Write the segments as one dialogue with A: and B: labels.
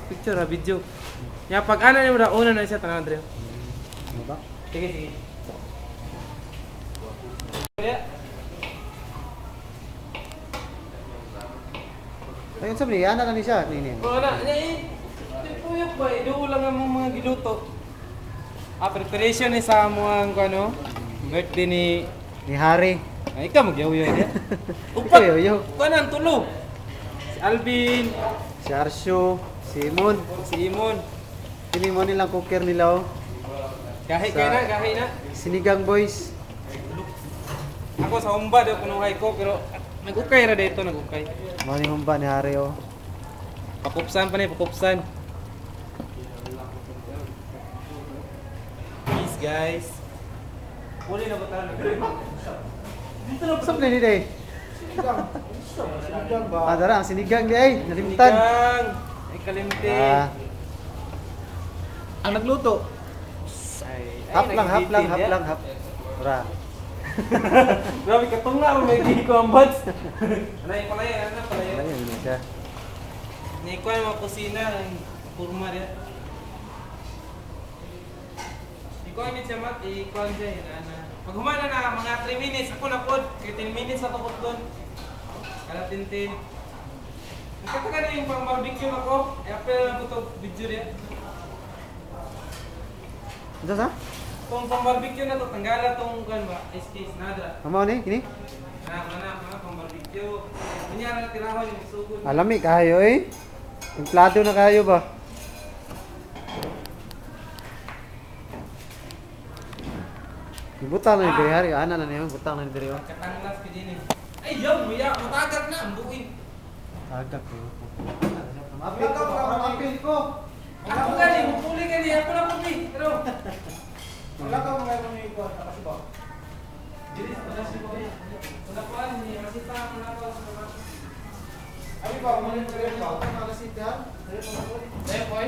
A: picture ha, video. Ya pag ana ni mo da una na siya tanan dire.
B: Ano ba?
A: Sige, sige.
B: Ayun sabi niya, anak na ni siya. Ninin.
A: Oh, na, tipuyok ba? Iduo lang ang mga giluto. Preparation ni sa mga ano, birthday
B: Ni Harry.
A: ay ikaw magyaw-yaw niya.
B: Ikaw, yaw-yaw.
A: Kanan tulo. Si Alvin,
B: Si Arsyo, si Imon.
A: si Imon.
B: Kini mo nilang cooker nila oh.
A: Gahi
B: Sa-
A: kayo na, gahi na.
B: Sinigang boys.
A: Ako sa humba daw kunuhay ko pero nag-ukay ra dito, nag-ukay.
B: Mo ni humba ni Harry oh.
A: Pakupsan pa ni, pakupsan. Peace guys. Uli na ba tayo? Dito na
B: Sabi ni day. Dara, ang sinigang di ay nalimtan.
A: Sinigang. Ay kalimti.
B: Ang nagluto.
A: Ay,
B: Hap lang, hap lang,
A: nag-edit
B: hap
A: yan.
B: lang, hap. Ra.
A: Grabe katunga may gigi ko ang buds. Anay palaya, ana palaya.
B: Ayun na siya.
A: Ni ko ang mga kusina, ang kurma dia. Iko ang siya mat, iko ang siya ana. Pag humana na mga 3 minutes ako na pod, 15 minutes ako pod doon. Kala tintin. Nakataga na yung pang barbecue ako. I-appel na ko to video dia.
B: Ano sa?
A: Kung pang barbecue na to, tanggala tong kan ba? Ice nada.
B: Amo ni kini?
A: Mana pang barbecue. Kunya na tirahon yung sugod.
B: Alami kayo eh. Templado na kayo ba? Butang na ni Dre Harry, ana na niyo, butang na ni Dre.
A: Katanglas ka din eh. Ay, yaw, muya, matagag na, ang buin.
B: Agak ko. Apil ko, apil ko.
A: Ako gani, mupuli gani, ako na pupi. Pero,
C: Wala ka mga kung may ikuha na kasi ba?
A: dili, wala si Boy. Wala pa, hindi, masita ako na ako sa mga.
C: Ano ba? Mga kaya ba?
A: Eh, boy.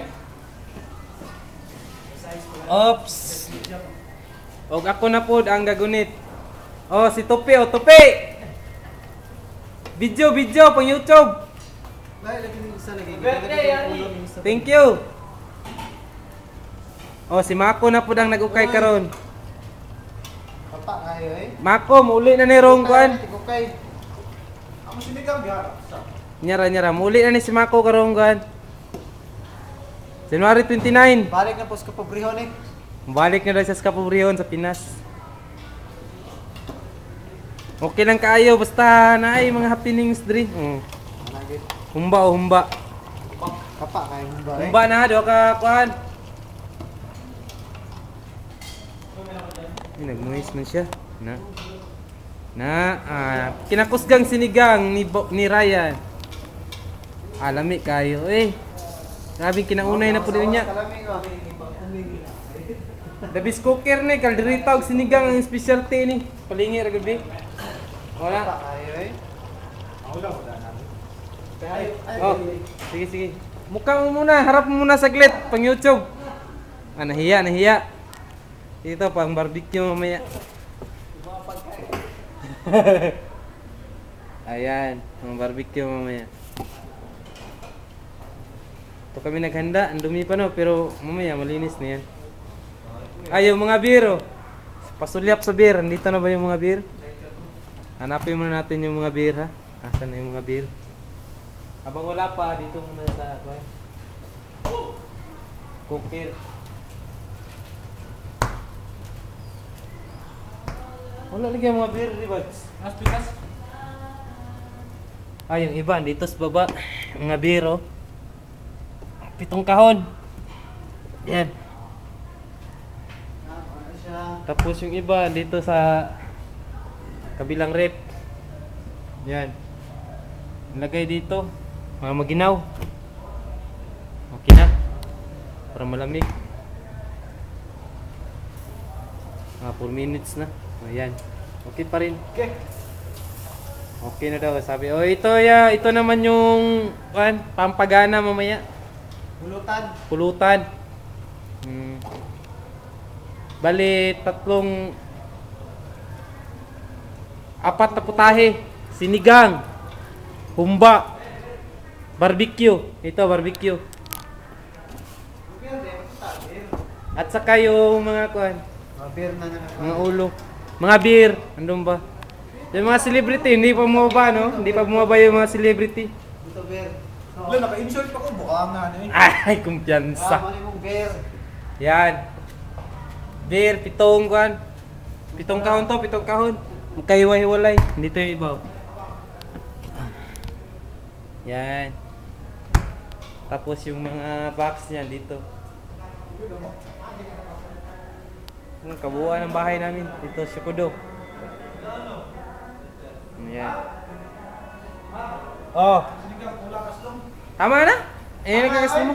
A: Ops. Og ako na pod ang gagunit. Oh, si Tupi, oh, Tupi! Video, pang YouTube. Thank you. Oh, si Mako na pod ang nag-ukay karon.
B: Papa kayo eh.
A: Mako, muli na ni Rong kuan.
B: Okay.
C: Ako sinigang biya.
A: Nyara, muli na ni si Mako karon kuan. January 29.
B: Balik na po sa kapobrihon eh.
A: Balik na daw siya sa Kapobrihon sa Pinas. Okay lang kaayo basta na ay mga happenings diri.
B: Managit.
A: Humba o humba.
B: Papa kayo ba eh.
A: Humba na do ka kuan. Ay, nagmuhis man siya. Kinakusgang sinigang ni Ryan. Alami kayo eh. Grabe kinaunay na po niya.
B: Kalami ko.
A: Dabis cooker ni kalderita og sinigang ang specialty ni. Palingi ra gabi.
B: Papa
A: Wala.
B: kayo eh.
A: Oh, sige. Mukha mo muna, harap mo muna saglit pang YouTube. Nahiya. Dito pang barbecue mamaya. Ayan, pang barbecue mamaya. Ito kami naghanda, ang dumi pa no, pero mamaya malinis na yan. Ay, yung mga beer oh. Pasulyap sa beer, andito na ba yung mga beer? Hanapin muna natin yung mga beer ha. Asan na yung mga beer? Habang wala pa, dito muna sa cooker. Wala lagi yung mga beer, di ba? Pikas. Ay, yung iba, dito sa baba. Mga beer oh. 7 kahon. Yan.
B: Ano siya?
A: Tapos yung iba dito sa kabilang rep. Yan. Ilagay dito. Mga maginaw. Okay na. Para malamig. Mga 4 minutes na. Ayan. Okay pa rin. Okay na daw. Sabi, oh ito ito naman yung pampagana mamaya. Pulutan. Bali, 4 na putahe. Sinigang. Humba. Barbecue. Ito, barbecue. At saka yung mga kuan,
B: Beer na nga.
A: mga ulo. Mga beer, andun ba? Yung mga celebrity, hindi pa bumaba, no? Hindi pa bumaba yung mga celebrity.
B: Ito beer.
C: Wala, naka-insert pa ko. Bukang na ano eh.
A: Ay, kumpiyansa.
B: Mani mong beer.
A: Yan. Beer, pitong kuan. Pitong kahon to, pitong kahon. Magkahiwa-hiwalay. Dito yung ibaw. Yan. Tapos yung mga box niya dito. Yung kabuuan ng bahay namin dito sa Kudo. Yan. Oh,
C: Sinigang, wala ka slong.
A: tama na? Eh, nagkakas mo.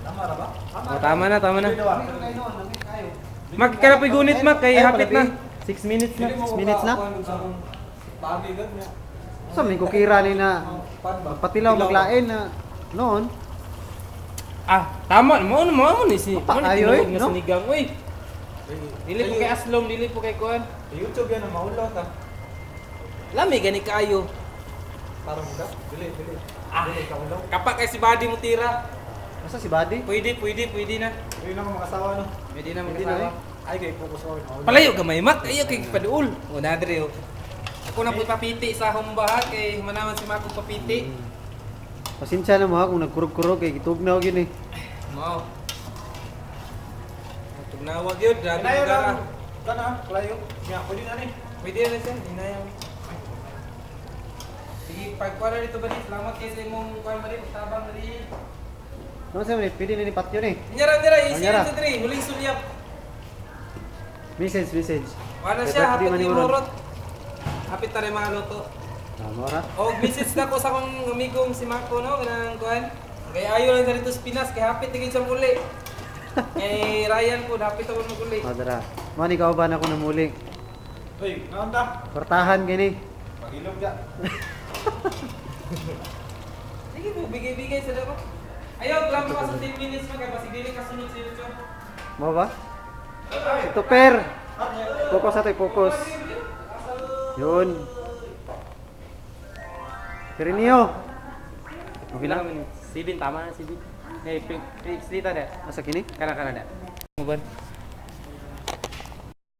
C: Tama na ba?
A: Oh, tama na, tama na.
C: Pwede ba?
B: Kayo noon, langit kayo.
A: Mag, kaya pa gunit, Mag, kay
B: Ay,
A: hapit na.
B: palabi.
A: 6 minutes na.
B: 6 minutes na?
C: Bagay gan niya.
B: Sa may kukira ni na
C: Pan ba?
B: patilaw maglain na noon.
A: Ah, tama. Mo ni si. Mo ni
B: Ayo,
A: tinuod nga
B: no?
A: sinigang. Uy, dili po kay Aslong, dili po kay Kuan.
C: Sa YouTube yan ang maulaw ta.
A: Lami gani kaayo.
C: Parang ka. Dili.
A: Ah.
C: Dili ka ulaw.
A: Kapak kay si Buddy mo tira.
B: Asa si Buddy?
A: Pwede na.
C: Pwede na ako mag-asawa no.
A: Pwede na
B: Pwede
A: mag-asawa.
C: Ay kay focus ako. Maulaw.
A: Palayo gamay Mak, ayo kay paduol. O nadre o. Ako na po papiti sa humbaha kay manaman si Mako papiti.
B: Pasensya na mo ha kung nagkurog-kurog kay gitugnaw gyud eh.
A: Mao. Tugnawag yun, grabe
C: Kanayo
A: lugar
C: lang.
A: ah.
C: Kana, klayo. Nga, pwede na ni.
A: Pwede na siya, hinayang. Sige, pagkuha na dito ba di? Salamat kayo sa imong kuha ba di? Tabang na di.
B: Ano sa man pwede na ni patyo ni.
A: Nyara, isi
B: Nyara.
A: na sa diri, huling sulyap.
B: Message.
A: Wala
B: Kay
A: siya,
B: birthday
A: hapit
B: man
A: ni
B: ni Uron.
A: Murot. Hapit tari mga luto.
B: Tama ra.
A: O, message na ko sa akong amigong si Mako, no? Kanang kuhan. Kaya ayaw lang na rito sa Pinas, kaya hapit tigil sa muli. Kay Ryan po, hapit ako maguli.
B: Madara. Mani kauban ako na muli.
C: Uy, naanda.
B: Kortahan gini.
C: Pag-ilog ya.
A: Sige po, bigay-bigay sa dako. Ayaw, lang pa sa 10 minutes mo, kaya basig dili kasunod sa YouTube.
B: Mo ba? Ito per. Focus natin, focus. Yun. Pirinio. Okay lang.
A: Sibin, tama na sibin. Eh, fix dito na.
B: Asa kini?
A: Kana na. Muban.